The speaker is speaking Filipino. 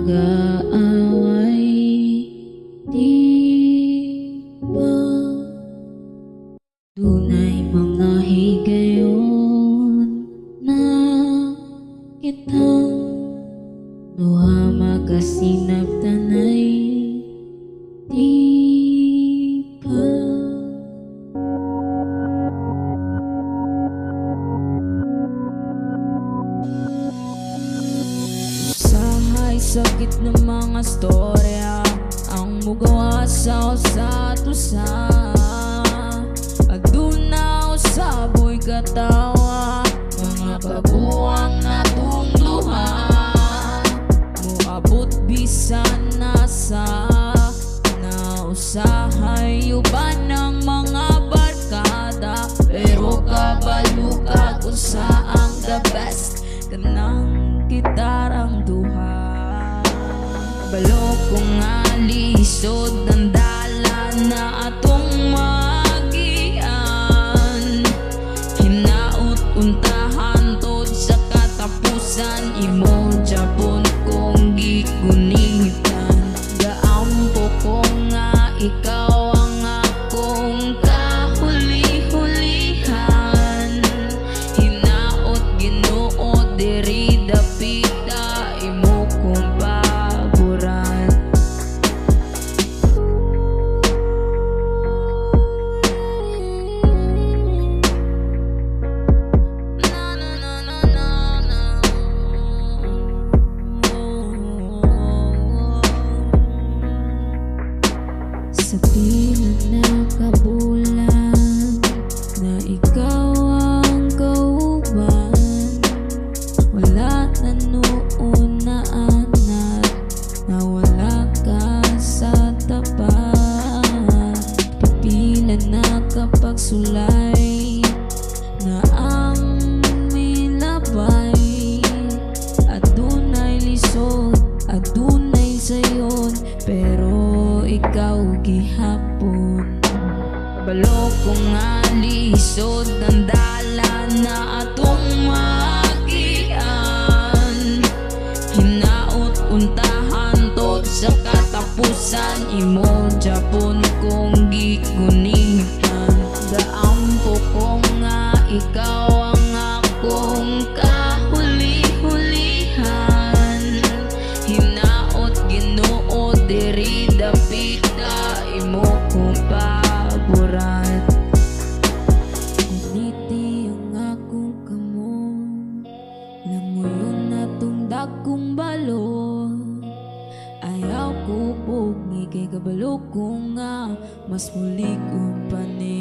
mag-aaway, di ba? Dunay mga higayon na kitang duha magasinabtanay, di ba? Usahay sakit ng mga storya ang mugawa sa usa aduna usaboy katawa mga baguang natong duha moabot bisan nasa nausahay uban ng mga barkada pero kabalo ka kung saang the best kanang gitarang duha. Kabalo kong nga lisod ng dalan na atong magian hinaut untahan tod sa katapusan imo japon kong gigunitan gaampo ko nga ikaw ang akong kahuli-hulihan hinaut Ginoo diri dapita imo kong paboran. Sa pilang nakabulan na ikaw ang kauban wala na noon na anak na wala ka sa tapat pipila na kapag sulay na ang milabay adunay lisod adunay sayon pero ikaw gihapon. Kabalo ko nga lisod ng dalan na atong magian hinaut untahan tod sa katapusan imo japon kong gigunitan gaampo ko nga ikaw ang akong kahuli-hulihan hinaut Ginoo diri dapita imo kong paboran. Uniti ang akong kamon langoyon na tungdag kong balo ayaw ko pugi kay kabalo ko nga mas muli kong pani.